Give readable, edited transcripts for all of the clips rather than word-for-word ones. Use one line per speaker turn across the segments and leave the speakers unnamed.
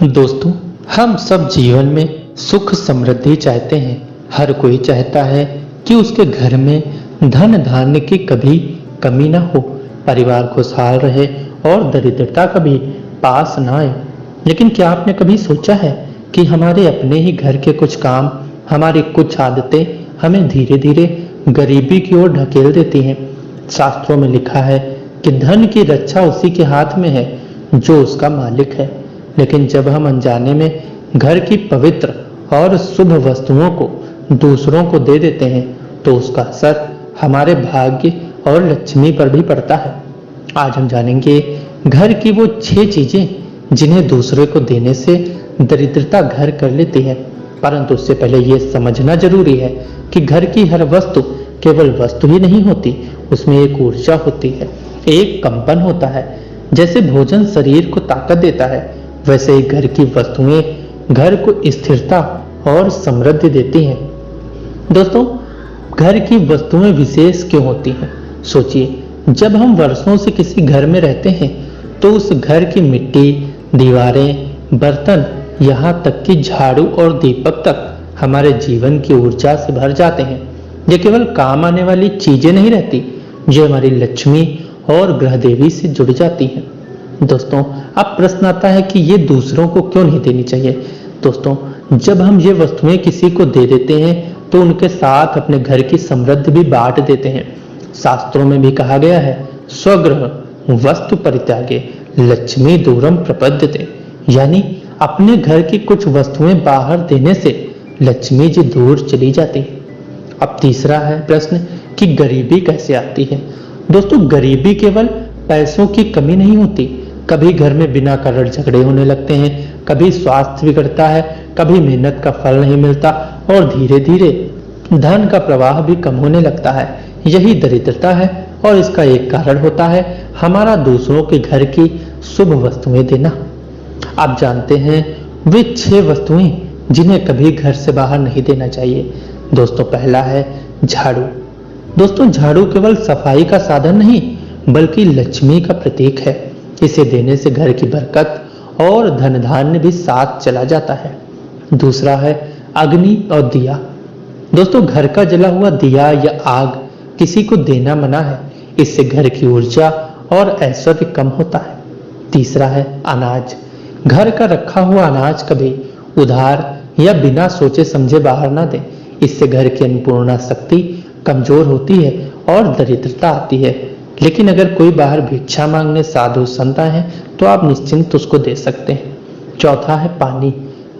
दोस्तों, हम सब जीवन में सुख समृद्धि चाहते हैं। हर कोई चाहता है कि उसके घर में धन धान्य की कभी कमी ना हो, परिवार खुशहाल रहे और दरिद्रता कभी पास ना आए। लेकिन क्या आपने कभी सोचा है कि हमारे अपने ही घर के कुछ काम, हमारी कुछ आदतें हमें धीरे धीरे गरीबी की ओर ढकेल देती हैं। शास्त्रों में लिखा है कि धन की रक्षा उसी के हाथ में है जो उसका मालिक है। लेकिन जब हम अनजाने में घर की पवित्र और शुभ वस्तुओं को दूसरों को दे देते हैं तो उसका असर हमारे भाग्य और लक्ष्मी पर भी पड़ता है। आज हम जानेंगे घर की वो 6 चीजें जिन्हें दूसरे को देने से दरिद्रता घर कर लेती है। परंतु उससे पहले ये समझना जरूरी है कि घर की हर वस्तु केवल वस्तु ही नहीं होती, उसमें एक ऊर्जा होती है, एक कंपन होता है। जैसे भोजन शरीर को ताकत देता है, वैसे ही घर की वस्तुएं घर को स्थिरता और समृद्धि देती हैं। दोस्तों, घर की वस्तुएं विशेष क्यों होती हैं? सोचिए, जब हम वर्षों से किसी घर में रहते हैं तो उस घर की मिट्टी, दीवारें, बर्तन, यहाँ तक कि झाड़ू और दीपक तक हमारे जीवन की ऊर्जा से भर जाते हैं। ये केवल काम आने वाली चीजें नहीं रहती, जो हमारी लक्ष्मी और ग्रह देवी से जुड़ जाती हैं। दोस्तों, अब प्रश्न आता है कि ये दूसरों को क्यों नहीं देनी चाहिए? दोस्तों, जब हम ये वस्तुएं किसी को दे देते हैं तो उनके साथ अपने घर की समृद्धि भी बांट देते हैं। शास्त्रों में भी कहा गया है, स्वगृह वस्तु परित्यागे लक्ष्मी दूरम प्रपद्यते, यानी अपने घर की कुछ वस्तुएं बाहर देने से लक्ष्मी जी दूर चली जाती है। अब तीसरा है प्रश्न कि गरीबी कैसे आती है? दोस्तों, गरीबी केवल पैसों की कमी नहीं होती। कभी घर में बिना कारण झगड़े होने लगते हैं, कभी स्वास्थ्य बिगड़ता है, कभी मेहनत का फल नहीं मिलता और धीरे धीरे धन का प्रवाह भी कम होने लगता है। यही दरिद्रता है और इसका एक कारण होता है हमारा दूसरों के घर की शुभ वस्तुएं देना। आप जानते हैं वे 6 वस्तुएं जिन्हें कभी घर से बाहर नहीं देना चाहिए। दोस्तों, पहला है झाड़ू। दोस्तों, झाड़ू केवल सफाई का साधन नहीं बल्कि लक्ष्मी का प्रतीक है। इसे देने से घर की बरकत और धन धान्य भी साथ चला जाता है। दूसरा है अग्नि और दिया। दोस्तों, घर का जला हुआ दिया या आग किसी को देना मना है, इससे घर की ऊर्जा और ऐश्वर्य कम होता है। तीसरा है अनाज। घर का रखा हुआ अनाज कभी उधार या बिना सोचे समझे बाहर ना दें, इससे घर की अन्नपूर्णा शक्ति कमजोर होती है और दरिद्रता आती है। लेकिन अगर कोई बाहर भिक्षा मांगने साधु संत आए हैं तो आप निश्चिंत उसको दे सकते हैं। चौथा है पानी।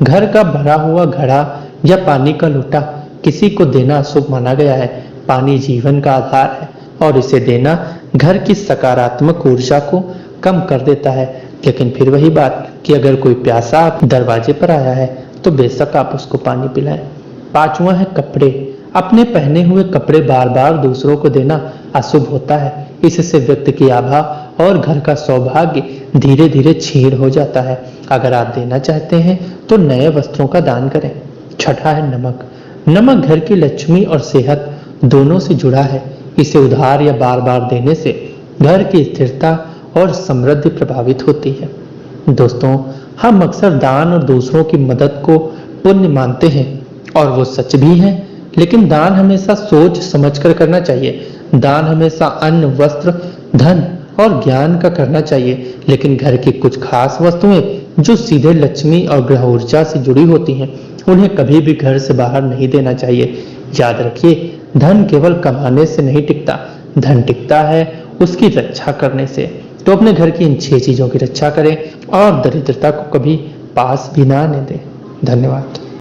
घर का भरा हुआ घड़ा या पानी का लोटा किसी को देना अशुभ माना गया है। पानी जीवन का आधार है और इसे देना घर की सकारात्मक ऊर्जा को कम कर देता है। लेकिन फिर वही बात कि अगर कोई प्यासा दरवाजे पर आया है तो बेशक आप उसको पानी पिलाएं। पांचवा है कपड़े। अपने पहने हुए कपड़े बार बार दूसरों को देना अशुभ होता है। इससे व्यक्ति की आभा और घर का सौभाग्य धीरे धीरे छीड़ हो जाता है। अगर आप देना चाहते हैं तो नए वस्त्रों का दान करें। छठा है नमक। नमक घर की लक्ष्मी और सेहत दोनों से जुड़ा है। इसे उधार या बार बार देने से घर की स्थिरता और समृद्धि प्रभावित होती है। दोस्तों, हम अक्सर दान और दूसरों की मदद को पुण्य मानते हैं और वो सच भी है, लेकिन दान हमेशा सोच समझकर करना चाहिए। दान हमेशा अन्न, वस्त्र, धन और ज्ञान का करना चाहिए। लेकिन घर की कुछ खास वस्तुएं जो सीधे लक्ष्मी और ग्रह ऊर्जा से जुड़ी होती हैं, उन्हें कभी भी घर से बाहर नहीं देना चाहिए। याद रखिए, धन केवल कमाने से नहीं टिकता, धन टिकता है उसकी रक्षा करने से। तो अपने घर की इन 6 चीजों की रक्षा करें और दरिद्रता को कभी पास भी ना आने दें। धन्यवाद।